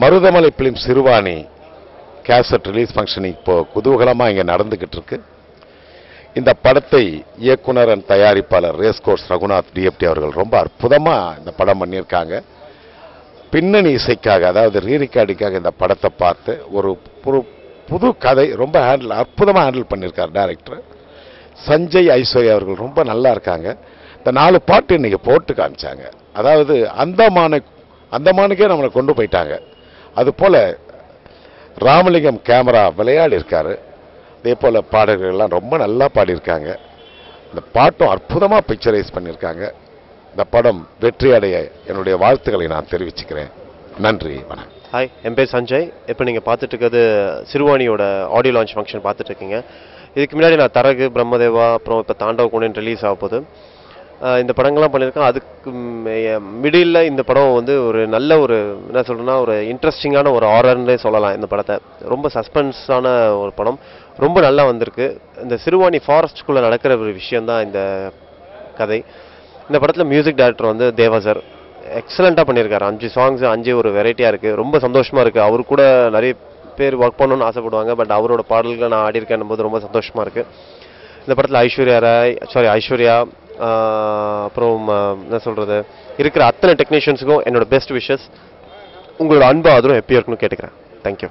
Marudhamalai film Siruvani cassette release function இப்போ குதூகலமாக இங்கே நடந்துகிட்டு இருக்கு. இந்த படத்தை இயக்குனர் அண்ட் தயாரிப்பாளர் ரேஸ்கோர்ஸ் ரகுநாத் டிஎப்டி அவர்கள் ரொம்ப அற்புதமாக இந்த படம் பண்ணியிருக்காங்க. பின்னணி இசைக்காக, அதாவது ரீரிகார்டிங்காக இந்த படத்தை பார்த்து ஒரு புது கதை ரொம்ப அற்புதமாக ஹேண்டில் பண்ணியிருக்கார் டைரக்டர் சஞ்சய் ஐஸ்வர்யா அவர்கள். ரொம்ப நல்லா இருக்காங்க. இந்த 4 பாட்டு இன்னைக்கு போட்டு காமிச்சாங்க. அதாவது அந்தமானுக்கே நம்மளை கொண்டு போயிட்டாங்க. அது போல ராமலிங்கம் கேமரா விளையாடி இருக்காரு. அதே போல பாடல்கள்லாம் ரொம்ப நல்லா பாடியிருக்காங்க. இந்த பாட்டும் அற்புதமாக பிக்சரைஸ் பண்ணியிருக்காங்க. இந்த படம் வெற்றி அடைய என்னுடைய வாழ்த்துக்களை நான் தெரிவிச்சுக்கிறேன். நன்றி, வணக்கம். ஹாய், என் பேர் சஞ்சய். இப்போ நீங்கள் பார்த்துட்டு இருக்கிறது சிறுவாணியோட ஆடியோ லான்ச் ஃபங்க்ஷன் பார்த்துட்டு இருக்கீங்க. இதுக்கு முன்னாடி நான் தரகு, பிரம்மதேவா, அப்புறம் இப்போ தாண்டவ குணன் ரிலீஸ் ஆக போகுது. இந்த படங்கள்லாம் பண்ணியிருக்கேன். அதுக்கு மிடில் இந்த படம் வந்து ஒரு நல்ல ஒரு என்ன சொல்கிறேன்னா ஒரு இன்ட்ரெஸ்டிங்கான ஒரு ஹாரர்னே சொல்லலாம். இந்த படத்தை ரொம்ப சஸ்பென்ஸான ஒரு படம், ரொம்ப நல்லா வந்திருக்கு. இந்த சிறுவாணி ஃபாரஸ்ட்குள்ளே நடக்கிற ஒரு விஷயந்தான் இந்த கதை. இந்த படத்தில் மியூசிக் டைரக்டர் வந்து தேவா சார் எக்ஸலண்ட்டாக பண்ணியிருக்காரு. 5 சாங்ஸ் 5 ஒரு வெரைட்டியாக இருக்குது. ரொம்ப சந்தோஷமாக இருக்குது. அவர் கூட நிறைய பேர் ஒர்க் பண்ணணும்னு ஆசைப்படுவாங்க. பட் அவரோட பாடல்களை நான் ஆடியிருக்கேன் போது ரொம்ப சந்தோஷமாக இருக்குது. இந்த படத்தில் ஐஸ்வர்யா அப்புறம் என்ன சொல்கிறது இருக்கிற அத்தனை டெக்னீஷியன்ஸுக்கும் என்னோட பெஸ்ட் விஷஸ். உங்களோட அன்பு ஆதரவும் எப்பயும் இருக்குன்னு கேட்டுக்கிறேன். தேங்க்யூ.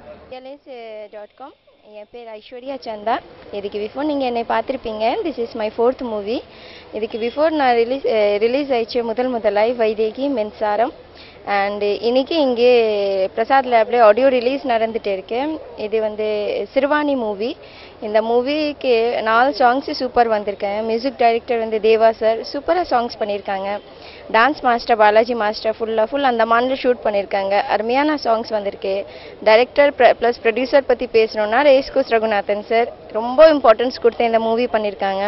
.com. என் பேர் ஐஸ்வர்யா சந்தா. இதுக்கு பிஃபோர் நீங்கள் என்னை பார்த்துருப்பீங்க. This is my 4th movie. இதுக்கு பிஃபோர் நான் ரிலீஸ் ஆயிடுச்சு முதலாய் வைதேகி மின்சாரம். அண்டு இன்னைக்கு இங்கே பிரசாத் லேப்ல ஆடியோ ரிலீஸ் நடந்துட்டு இருக்கு. இது வந்து சிறுவாணி மூவி. இந்த மூவிக்கு 4 சாங்ஸ் சூப்பர் வந்திருக்கேன். மியூசிக் டைரக்டர் வந்து தேவா சார் சூப்பராக சாங்ஸ் பண்ணியிருக்காங்க. Dance master Balaji master full அந்த மாதிரி ஷூட் பண்ணியிருக்காங்க. அருமையான சாங்ஸ் வந்திருக்கு. டைரக்டர் ப்ளஸ் ப்ரொடியூசர் பற்றி பேசணுன்னா ரேஸ்கோஸ் ரகுநாதன் சார் ரொம்ப இம்பார்ட்டன்ஸ் கொடுத்து இந்த மூவி பண்ணியிருக்காங்க.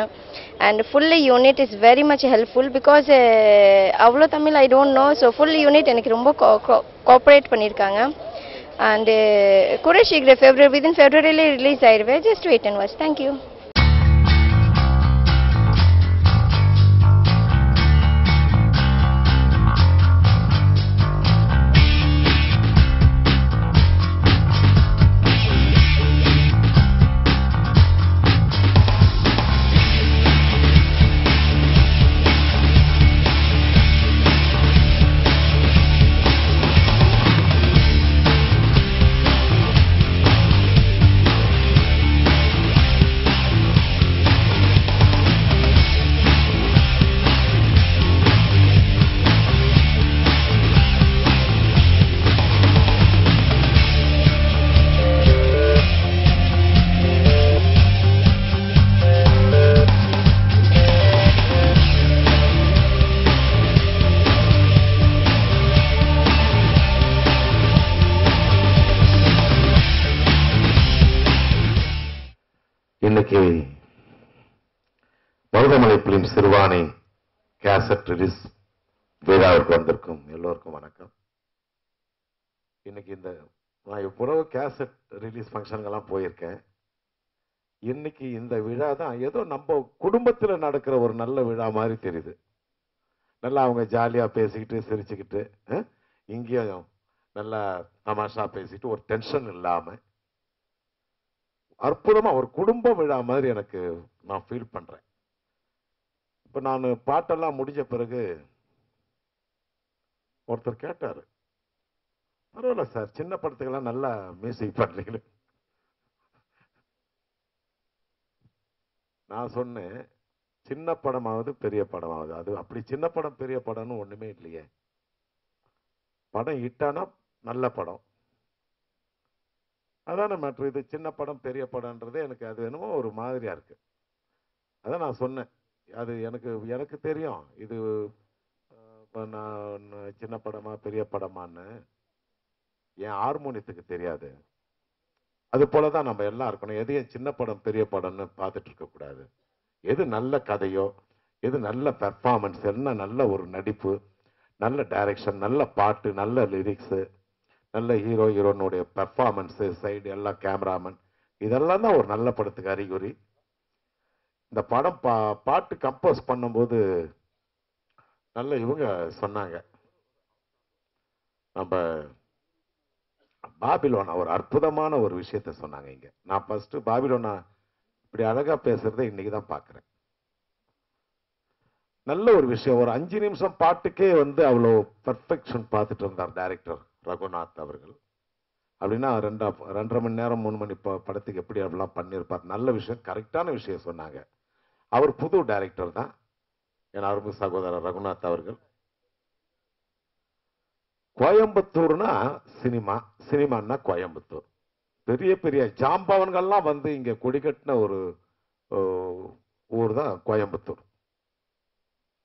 And full unit is very much helpful because அவ்வளோ Tamil I don't know. So full unit எனக்கு ரொம்ப கோஆப்ரேட் பண்ணியிருக்காங்க. அண்டு கூட சீக்கிரம் விதின் ஃபெப்ரவரியிலே ரிலீஸ் ஆயிடுவேன். Just wait and watch. Thank you. இன்னைக்கு Maruthamalai film Siruvani cassette release விழாவுக்கு வந்திருக்கும் எல்லோருக்கும் வணக்கம். இன்னைக்கு நான் இவ்வளவு கேசட் ரிலீஸ் ஃபங்க்ஷனுங்கெல்லாம் போயிருக்கேன். இன்னைக்கு இந்த விழா தான் ஏதோ நம்ம குடும்பத்தில் நடக்கிற ஒரு நல்ல விழா மாதிரி தெரியுது. நல்லா அவங்க ஜாலியாக பேசிக்கிட்டு சிரிச்சுக்கிட்டு இங்கேயும் நல்லா தமாஷா பேசிட்டு ஒரு டென்ஷன் இல்லாமல் அற்புதமா ஒரு குடும்ப விழா மாதிரி எனக்கு நான் ஃபீல் பண்றேன். இப்ப நான் பாட்டெல்லாம் முடிஞ்ச பிறகு ஒருத்தர் கேட்டாரு, பரவாயில்ல சார், சின்ன படத்துக்கெல்லாம் நல்லா மியூசிக் பண்றீங்களே. நான் சொன்னேன், சின்ன படமாவது பெரிய படமாவது, அது அப்படி சின்ன படம் பெரிய படம்னு ஒண்ணுமே இல்லையே. படம் ஹிட்டானா நல்ல படம், அதான மேட்ரு. இது சின்ன படம் பெரிய படம்ன்றது எனக்கு அது என்னமோ ஒரு மாதிரியா இருக்கு. அதான் நான் சொன்னேன், அது எனக்கு தெரியும் இது இப்போ நான் சின்ன படமா பெரிய படமான்னு என் ஹார்மோனியத்துக்கு தெரியாது. அது போலதான் நம்ம எல்லாம் இருக்கணும். எதையும் சின்ன படம் பெரிய படம்னு பார்த்துட்டு இருக்கக்கூடாது. எது நல்ல கதையோ, எது நல்ல பெர்ஃபார்மன்ஸ், என்ன நல்ல ஒரு நடிப்பு, நல்ல டைரக்ஷன், நல்ல பாட்டு, நல்ல லிரிக்ஸு, நல்ல ஹீரோனுடைய பெர்ஃபார்மன்ஸு, சைடு எல்லாம் கேமராமேன், இதெல்லாம் தான் ஒரு நல்ல படத்துக்கு அறிகுறி. இந்த படம் பாட்டு கம்போஸ் பண்ணும்போது நல்ல இவங்க சொன்னாங்க, நம்ம பாபிலோனா ஒரு அற்புதமான ஒரு விஷயத்தை சொன்னாங்க இங்க. நான் ஃபர்ஸ்ட் பாபிலோனா இப்படி அழகா பேசுறதை இன்னைக்கு தான் பார்க்கிறேன். நல்ல ஒரு விஷயம். ஒரு 5 நிமிஷம் பாட்டுக்கே வந்து அவ்வளோ பர்ஃபெக்ஷன் பார்த்துட்டு இருந்தார் டைரக்டர் ரகுநாத் அவர்கள். அப்படின்னா 2.5 மணி நேரம் 3 மணி படத்துக்கு எப்படி அப்படிலாம் பண்ணியிருப்பார். நல்ல விஷயம், கரெக்டான விஷயம் சொன்னாங்க. அவர் புது டைரக்டர் தான் என் அருமை சகோதரர் ரகுநாத் அவர்கள். கோயம்புத்தூர்னா சினிமா, சினிமான்னா கோயம்புத்தூர். பெரிய பெரிய ஜாம்பவன்கள்லாம் வந்து இங்க கொடிகட்டின ஒரு ஊர் தான் கோயம்புத்தூர்.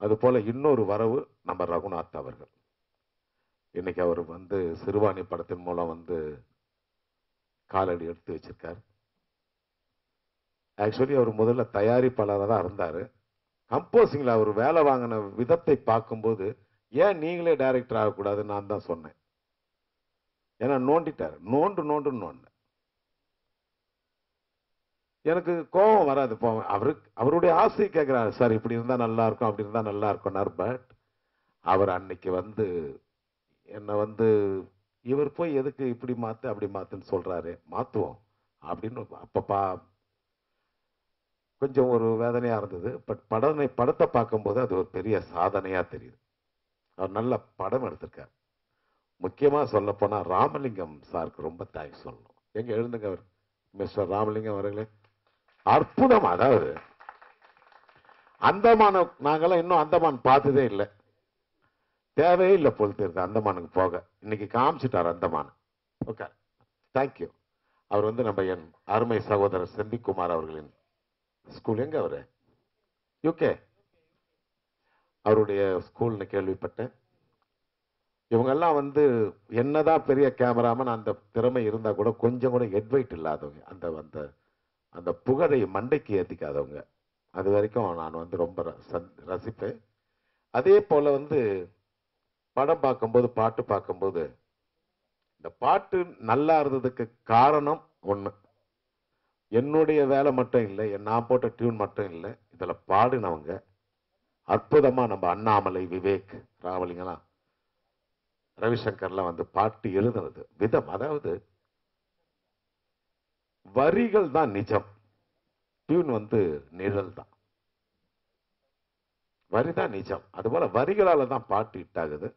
அது போல இன்னொரு வரவு நம்ம ரகுநாத் அவர்கள். இன்னைக்கு அவர் வந்து சிறுவாணி படத்தின் மூலம் வந்து காலடி எடுத்து வச்சிருக்கார். ஆக்சுவலி அவர் முதல்ல தயாரிப்பாளராக தான் இருந்தாரு. கம்போசிங்ல அவர் வேலை வாங்கின விதத்தை பார்க்கும்போது ஏன் நீங்களே டைரக்டர் ஆகக்கூடாதுன்னு நான் தான் சொன்னேன். ஏன்னா நோண்டிட்டார், நோண்டு. எனக்கு கோபம் வராது. அவருடைய ஆசை கேட்கிறாரு, சார் இப்படி இருந்தா நல்லா இருக்கும், அப்படி இருந்தா நல்லா இருக்கும்னார். பட் அவர் அன்னைக்கு வந்து என்ன வந்து இவர் போய் எதுக்கு இப்படி மாத்து அப்படி மாத்துன்னு சொல்றாரு, மாத்துவோம் அப்படின்னு அப்பப்பா கொஞ்சம் ஒரு வேதனையா இருந்தது. பட் படத்தை பார்க்கும்போது அது ஒரு பெரிய சாதனையா தெரியுது. அவர் நல்ல படம் எடுத்திருக்கார். முக்கியமா சொல்ல போனா ராமலிங்கம் சாருக்கு ரொம்ப தேங்க்ஸ் சொல்லணும். எங்க எழுந்துங்க அவர், மிஸ்டர் ராமலிங்கம் அவர்களே, அற்புதம். அதாவது அந்தமான நாங்கெல்லாம் இன்னும் அந்தமான் பார்த்ததே இல்லை, தேவையே இல்லை போல் தெரியுது அந்தமானுக்கு போக. இன்னைக்கு காமிச்சிட்டார் அந்தமான். Okay, thank you. அவர் வந்து நம்ம என் அருமை சகோதரர் செந்திக்குமார் அவர்களின் ஸ்கூல். எங்க அவரு? யூகே. அவருடைய ஸ்கூல்னு கேள்விப்பட்டேன். இவங்கெல்லாம் வந்து என்னதான் பெரிய கேமராமன் அந்த திறமை இருந்தா கூட கொஞ்சம் கூட ஹெட்வைட் இல்லாதவங்க, அந்த அந்த அந்த புகழை மண்டைக்கு ஏற்றிக்காதவங்க. அது வரைக்கும் நான் வந்து ரொம்ப ரசிப்பேன். அதே போல வந்து படம் பார்க்கும்போது பாட்டு பார்க்கும்போது இந்த பாட்டு நல்லா இருந்ததுக்கு காரணம் ஒண்ணு, என்னுடைய வேலை மட்டும் இல்லை, நான் போட்ட டியூன் மட்டும் இல்லை, இதுல பாடினவங்க அற்புதமா நம்ம அண்ணாமலை, விவேக், ராமலிங்கலாம், ரவிசங்கர்லாம் வந்து பாட்டு எழுதுனது விதம். அதாவது வரிகள் தான் நிஜம், டியூன் வந்து நிழல் தான். வரிதான் நிஜம். அதுபோல வரிகளால தான் பாட்டு ஹிட் ஆகுது.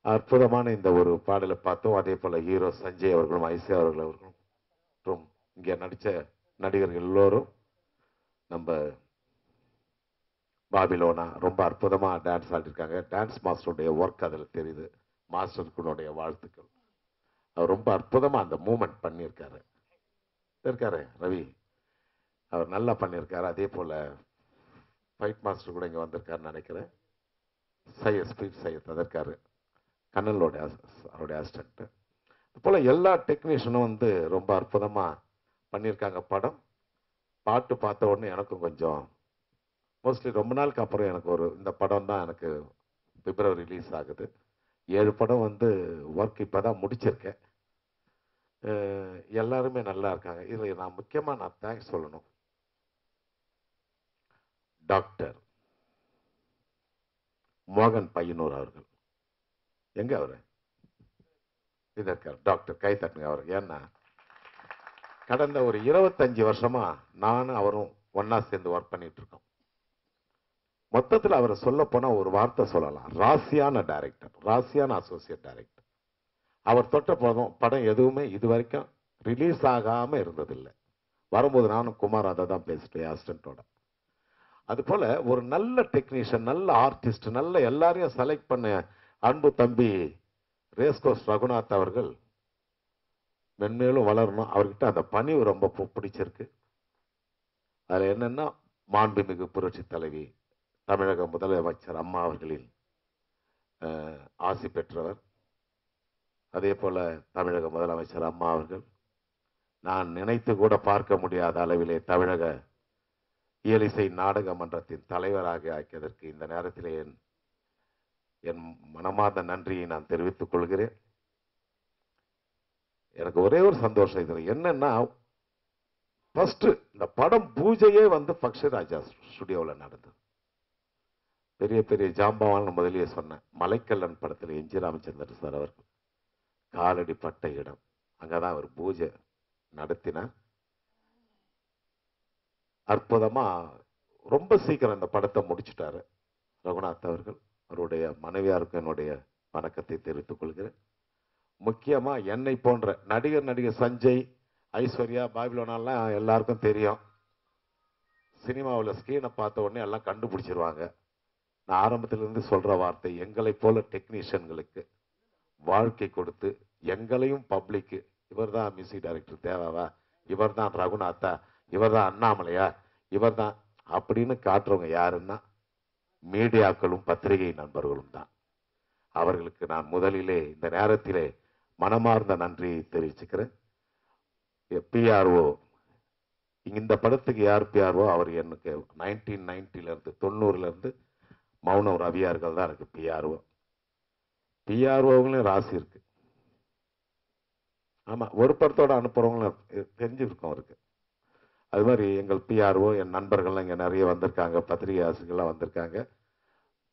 அற்புதமான இந்த ஒரு பாடலை பார்த்தோம். அதே போல ஹீரோ சஞ்சய் அவர்களும் ஐசி அவர்களும் இங்க நடிச்ச நடிகர்கள் எல்லோரும் நம்ம பாபிலோனா ரொம்ப அற்புதமா டான்ஸ் ஆடிருக்காங்க. டான்ஸ் மாஸ்டருடைய ஒர்க் அதில் தெரியுது. மாஸ்டருக்குடைய வாழ்த்துக்கள். அவர் ரொம்ப அற்புதமா அந்த மூமெண்ட் பண்ணியிருக்காரு. ரவி அவர் நல்லா பண்ணியிருக்காரு. அதே போல ஃபைட் மாஸ்டர் கூட இங்க வந்திருக்காருன்னு நினைக்கிறேன். ஸ்பீட் சையத் அதற்காரு, கண்ணனோட அவருடைய அசிஸ்டன்ட். அது போல எல்லா டெக்னீஷியனும் வந்து ரொம்ப அற்புதமா பண்ணியிருக்காங்க. படம் பாட்டு பார்த்த உடனே எனக்கும் கொஞ்சம் மோஸ்ட்லி ரொம்ப நாளுக்கு அப்புறம் எனக்கு ஒரு இந்த படம் தான் எனக்கு பிப்ரவரி ரிலீஸ் ஆகுது. 7 படம் வந்து ஒர்க் இப்பதான் முடிச்சிருக்கேன். எல்லாருமே நல்லா இருக்காங்க. இதுல நான் முக்கியமா தேங்க்ஸ் சொல்லணும். டாக்டர் மோகன் பையனூர் அவர்கள். எங்க அவரு? இது இருக்கார் டாக்டர், கை தட்டுங்க அவருக்கு. ஏன்னா கடந்த ஒரு 25 வருஷமா நானும் அவரும் ஒன்னா சேர்ந்து ஒர்க் பண்ணிட்டு இருக்கோம். மொத்தத்தில் அவர் சொல்ல போனா ஒரு வார்த்தை சொல்லலாம், ராசியான டைரக்டர், ராசியான அசோசியேட் டைரக்டர். அவர் தொட்ட படம் எதுவுமே இது வரைக்கும் ரிலீஸ் ஆகாம இருந்ததில்லை. வரும்போது நானும் குமார் அதை தான் பேசிட்டேன் அசிஸ்டன்டோட. அது போல ஒரு நல்ல டெக்னீஷியன், நல்ல ஆர்டிஸ்ட், நல்ல எல்லாரையும் செலக்ட் பண்ண அன்பு தம்பி ரேஸ்கோர்ஸ் ரகுநாத் அவர்கள் மென்மேலும் வளரணும். அவர்கிட்ட அந்த பணிவு ரொம்ப பிடிச்சிருக்கு. அதுல என்னன்னா மாண்புமிகு புரட்சி தலைவி தமிழக முதலமைச்சர் அம்மா அவர்களின் ஆசி பெற்றவர். அதே போல தமிழக முதலமைச்சர் அம்மா அவர்கள் நான் நினைத்து கூட பார்க்க முடியாத அளவிலே தமிழக இயலிசை நாடக மன்றத்தின் தலைவராக ஆக்கியதற்கு இந்த நேரத்திலே என் மனமார்ந்த நன்றியை நான் தெரிவித்துக் கொள்கிறேன். எனக்கு ஒரே ஒரு சந்தோஷம் இதுல என்னன்னா, ஃபர்ஸ்ட் இந்த படம் பூஜையே வந்து பக்ஷராஜா ஸ்டுடியோவில் நடந்தது. பெரிய பெரிய ஜாம்பவான் முதலியே சொன்னேன். மலைக்கல்லன் படத்தில் எம்.ஜி. ராமச்சந்திரன் சார் அவர்கள், காலடிப்பட்ட இடம். அங்கதான் அவர் பூஜை நடத்தினார். அற்புதமா ரொம்ப சீக்கிரம் இந்த படத்தை முடிச்சுட்டாரு ரகுநாத் அவர்கள். அவருடைய மனைவியாருக்கும் என்னுடைய வணக்கத்தை தெரிவித்துக் கொள்கிறேன். முக்கியமா என்னை போன்ற நடிகர் சஞ்சய், ஐஸ்வர்யா, பாபிலோனாலாம் எல்லாருக்கும் தெரியும். சினிமாவில் ஸ்கிரீனை பார்த்த உடனே எல்லாம் கண்டுபிடிச்சிருவாங்க. நான் ஆரம்பத்திலிருந்து சொல்ற வார்த்தை, எங்களை போல டெக்னீஷியன்களுக்கு வாழ்க்கை கொடுத்து எங்களையும் பப்ளிக்கு இவர் தான் மியூசிக் டைரக்டர் தேவாவா, இவர் தான் ரகுநாத்தா, இவர் தான் அண்ணாமலையா, இவர் தான் அப்படின்னு காட்டுறவங்க யாருன்னா மீடியாக்களும் பத்திரிகை நண்பர்களும் தான். அவர்களுக்கு நான் முதலிலே இந்த நேரத்திலே மனமார்ந்த நன்றியை தெரிவிச்சுக்கிறேன். பிஆர்ஓ, இந்த படத்துக்கு யார் பிஆர்ஓ, அவர் எனக்கு 1990 90 மௌனம் ரவியார்கள் தான் எனக்கு பிஆர்ஓ. பிஆர்ஓங்களும் ராசி இருக்கு. ஆமா, ஒரு படத்தோட அனுப்புறவங்களும் தெரிஞ்சிருக்கும் அவருக்கு. அது மாதிரி எங்கள் பிஆர்ஓ, என் நண்பர்கள்லாம் இங்கே நிறைய வந்திருக்காங்க, பத்திரிகை ஆசிரியர்கள்லாம் வந்திருக்காங்க.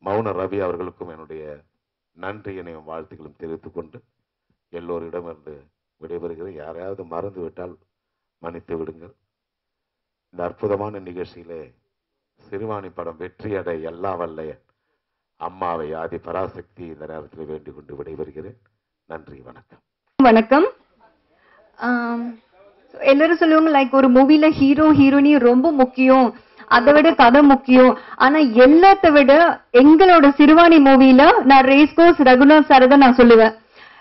மௌன ரவி அவர்களுக்கும் என்னுடைய நன்றியினையும் வாழ்த்துக்களும் தெரிவித்துக் கொண்டு எல்லோரிடமிருந்து விடைபெறுகிறேன். யாரையாவது மறந்து விட்டால் மன்னித்து விடுங்கள். இந்த அற்புதமான நிகழ்ச்சியிலே சிறுவாணி படம் வெற்றியடை எல்லா வல்ல அம்மாவை ஆதி பராசக்தி இந்த நேரத்தில் வேண்டிக் கொண்டு விடைபெறுகிறேன். நன்றி, வணக்கம். வணக்கம். எல்லாரும் சொல்லுவாங்க லைக் ஒரு மூவில ஹீரோ ஹீரோயினி ரொம்ப முக்கியம், அதை விட கதை முக்கியம். ஆனா எல்லாத்த விட எங்களோட சிறுவாணி மூவில நான் ரேஸ் கோர்ஸ் ரகுநாத் சார் தான் நான் சொல்லுவேன்.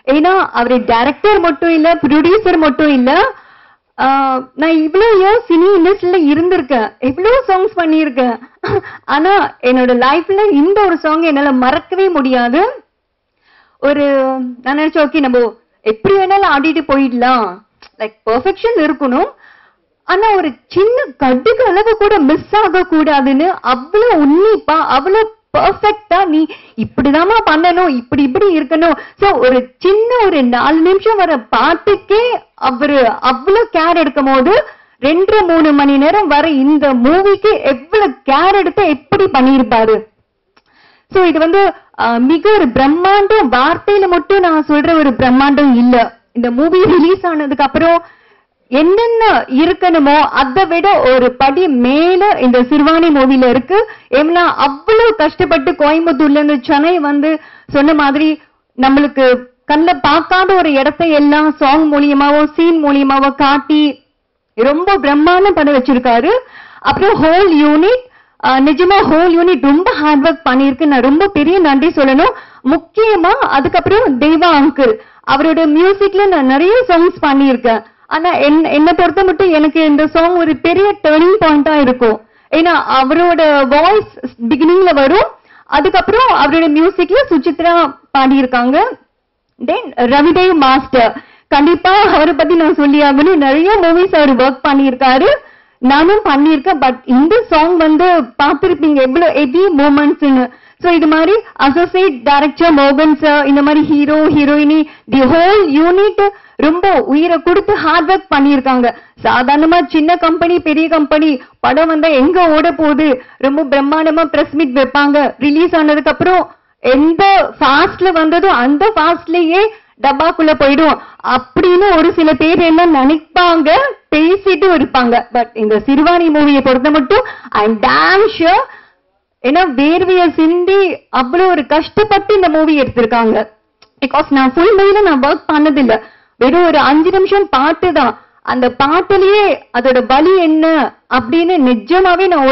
ஏன்னா அவரு டைரக்டர் மட்டும் இல்ல, ப்ரொடியூசர் மட்டும் இல்ல. நான் இவ்வளவு சினி இண்டஸ்ட்ரியில இருந்திருக்கேன், எவ்வளவு சாங்ஸ் பண்ணியிருக்கேன். ஆனா என்னோட லைஃப்ல இந்த ஒரு சாங் என்னால மறக்கவே முடியாது. ஒரு நான் நினைச்சேன், ஓகே நம்ம எப்படி வேணாலும் ஆடிட்டு போயிடலாம், லைக் பெர்ஃபெக்ஷன் இருக்கணும், ஆனா ஒரு சின்ன கடுகு அளவு கூட மிஸ் ஆக கூடாதுன்னு அவ்வளவு உன்னிப்பா அவ்வளவு பெர்ஃபெக்டா நீ இப்படிதாமா பண்ணணும், இப்படி இருக்கணும். சோ ஒரு சின்ன ஒரு 4 நிமிஷம் வர பாட்டுக்கே அவரு அவ்வளவு கேர் எடுக்கும் போது 2-3 மணி நேரம் வர இந்த மூவிக்கு எவ்வளவு கேர் எடுத்து எப்படி பண்ணியிருப்பாரு. சோ இது வந்து மிக ஒரு பிரம்மாண்டம், வார்த்தையில மட்டும் நான் சொல்ற ஒரு பிரம்மாண்டம் இல்ல. இந்த மூவி ரிலீஸ் ஆனதுக்கு அப்புறம் என்னென்ன இருக்கணுமோ அதை விட ஒரு படி மேல இந்த சிறுவாணி மூவில இருக்கு. ஏன்னா அவ்வளவு கஷ்டப்பட்டு கோயம்புத்தூர்ல இருந்து சென்னை வந்து சொன்ன மாதிரி நம்மளுக்கு கண்ணில் பார்க்காத ஒரு இடத்தை எல்லாம் சாங் மூலியமாவோ சீன் மூலியமாவோ காட்டி ரொம்ப பிரம்மாண்டம் பண்ண வச்சிருக்காரு. அப்புறம் ஹோல் யூனிட், நிஜமா ஹோல் யூனிட் ரொம்ப ஹார்ட் ஒர்க் பண்ணிருக்கு. நான் ரொம்ப பெரிய நன்றி சொல்லணும். முக்கியமா அதுக்கப்புறம் தேவா அங்கிள், அவரோட மியூசிக்ல நான் நிறைய சாங்ஸ் பண்ணியிருக்கேன். ஆனா என்ன பொறுத்த மட்டும் எனக்கு இந்த சாங் ஒரு பெரிய டர்னிங் பாயிண்டா இருக்கும். ஏன்னா அவரோட வாய்ஸ் பிகினிங்ல வரும், அதுக்கப்புறம் அவரோட மியூசிக்ல சுசித்ரா பாடியிருக்காங்க. தென் ரவிதேவ் மாஸ்டர், கண்டிப்பா அவரை பத்தி நான் சொல்லி ஆகணும். நிறைய மூவிஸ் அவர் ஒர்க் பண்ணியிருக்காரு, நானும் பண்ணியிருக்கேன். பட் இந்த சாங் வந்து பார்த்திருப்பீங்க எவ்வளவு ஹெவி மூமெண்ட்ஸ்ன்னு. சோ இது மாதிரி அசோசியேட் டைரக்டர் மோகன் சார், இந்த மாதிரி ஹீரோ ஹீரோயினி தி ஹோல் யூனிட் ரொம்ப உயிரை கொடுத்து ஹார்ட் ஒர்க் பண்ணியிருக்காங்க. சாதாரணமா சின்ன கம்பெனி பெரிய கம்பெனி படம் வந்தா எங்க ஓட போகுது, ரொம்ப பிரம்மாண்டமா பிரஸ் மீட் வைப்பாங்க. ரிலீஸ் ஆனதுக்கு அப்புறம் எந்த ஃபாஸ்ட்ல வந்ததோ அந்த ஃபாஸ்ட்லயே டப்பாக்குள்ள போயிடும் அப்படின்னு ஒரு சில பேர் எல்லாம் நினைப்பாங்க, பேசிட்டு இருப்பாங்க. பட் இந்த சிறுவாணி மூவியை பொறுத்த மட்டும் ஐ எம் டேம் ஷூர், ஏன்னா வேர்வைய சிந்தி அவ்வளவு ஒரு கஷ்டப்பட்டு இந்த மூவி எடுத்திருக்காங்க. பிகாஸ் நான் ஃபுல் மூவில நான் ஒர்க் பண்ணதில்லை, வெறும் ஒரு 5 நிமிஷம் பாட்டு தான். அந்த பாட்டுலயே அதோட வலி என்ன அப்படின்னு நிஜமாவே நான்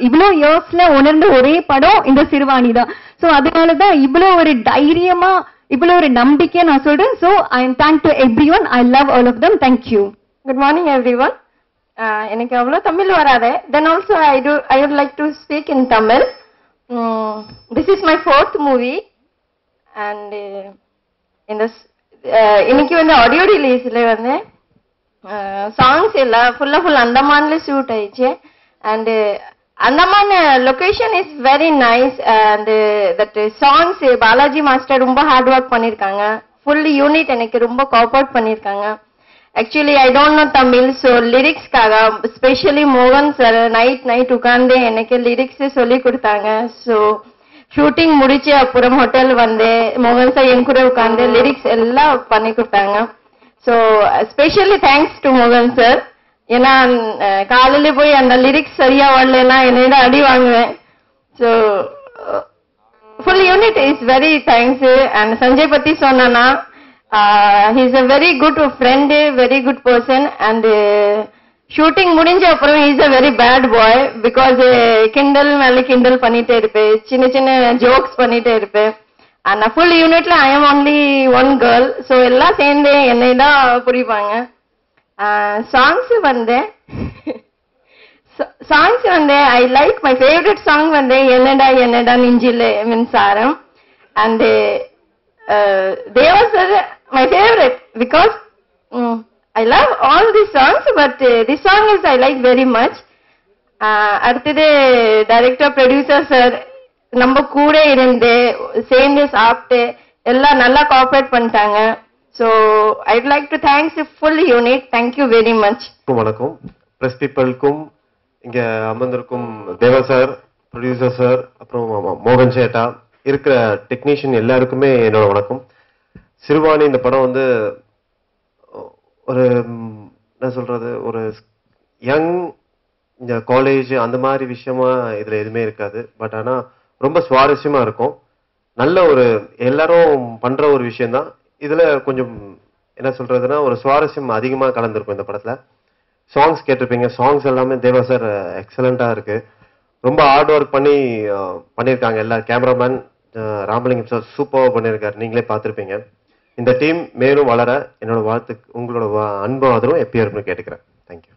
இவ்வளவு இயர்ஸ்ல உணர்ந்த ஒரே படம் இந்த சிறுவாணி தான். சோ அதனாலதான் இவ்வளவு ஒரு தைரியமா இவ்வளவு ஒரு நம்பிக்கை நான் சொல்றேன். So I am thank to everyone. I love all of them. Thank you. Good morning everyone. எனக்கு அவ்வளோ தமிழ் வராது. Then also I would like to speak in Tamil. This is my 4th movie. And இந்த இன்னைக்கு வந்து ஆடியோ ரிலீஸ்ல வந்து சாங்ஸ் எல்லாம் full அந்தமான்ல ஷூட் ஆயிடுச்சு. And Andaman location is very nice. And that songs Balaji master ரொம்ப ஹார்ட் ஒர்க் பண்ணியிருக்காங்க. ஃபுல் யூனிட் எனக்கு ரொம்ப கோஆப்ரேட் பண்ணியிருக்காங்க. Actually I don't know Tamil, so லிரிக்ஸ்க்காக ஸ்பெஷலி மோகன் சார் நைட் உட்கார்ந்து எனக்கு லிரிக்ஸ் சொல்லி கொடுத்தாங்க. ஸோ ஷூட்டிங் முடிச்சு அப்புறம் ஹோட்டல் வந்து மோகன் சார் என் கூட உட்காந்து லிரிக்ஸ் எல்லாம் பண்ணி கொடுத்தாங்க. ஸோ ஸ்பெஷலி தேங்க்ஸ் டு மோகன் சார். ஏன்னா காலையில போய் அந்த லிரிக்ஸ் சரியா வரலன்னா என்னையிட அடி வாங்குவேன். So full unit is very thanks. And Sanjay பத்தி சொன்னா he is a very good friend, very good person, and shooting முடிஞ்ச அப்புறம் he is a very bad boy because கிண்டல் மேல கிண்டல் பண்ணிட்டே இருப்பேன், சின்ன சின்ன ஜோக்ஸ் பண்ணிட்டே இருப்பேன். ஆனா ஃபுல் யூனிட்ல I am only one girl. So எல்லாம் சேர்ந்து என்னை தான் புரிப்பாங்க. சாங்ஸ் வந்து I like my favourite song வந்து என்னடா என்னடா நெஞ்சில மின்சாரம். And Deva sir, my favorite because I love all the songs, but this song is I like very much. அடுத்தது டைரக்டர் ப்ரொடியூசர் சார் நம்ம கூட இருந்து சேர்ந்து சாப்பிட்டு எல்லாம் நல்லா கோஆப்ரேட் பண்ணிட்டாங்க. So I'd like to thanks full unit. Thank you very much. வணக்கம். பிரஸ் பீப்பிள்க்கும் இங்க அமர்ந்திருக்கும் தேவா சார், ப்ரொடியூசர் சார், அப்புறம் மோகன் சேட்டா, இருக்கிற டெக்னீஷியன் எல்லாருக்குமே என்னோட வணக்கம். சிறுவாணி இந்த படம் வந்து ஒரு என்ன சொல்றது, ஒரு யங் இந்த காலேஜ் அந்த மாதிரி விஷயமா இதுல எதுவுமே இருக்காது. பட் ஆனா ரொம்ப சுவாரஸ்யமா இருக்கும். நல்ல ஒரு எல்லாரும் பண்ற ஒரு விஷயம்தான். இதுல கொஞ்சம் என்ன சொல்றதுன்னா ஒரு சுவாரஸ்யம் அதிகமா கலந்துருக்கும் இந்த படத்துல. சாங்ஸ் கேட்டிருப்பீங்க. சாங்ஸ் எல்லாமே தேவா சார் எக்ஸலண்டா இருக்கு. ரொம்ப ஹார்ட் ஒர்க் பண்ணியிருக்காங்க எல்லா. கேமராமேன் ராமலிங்கம் சார் சூப்பராக பண்ணியிருக்காரு, நீங்களே பார்த்துருப்பீங்க. இந்த டீம் மேலும் வளர என்னோட வாழ்த்து, உங்களோட அன்பு ஆதரவும் எப்பயும் இருக்குன்னு கேட்டுக்கிறேன். தேங்க்யூ.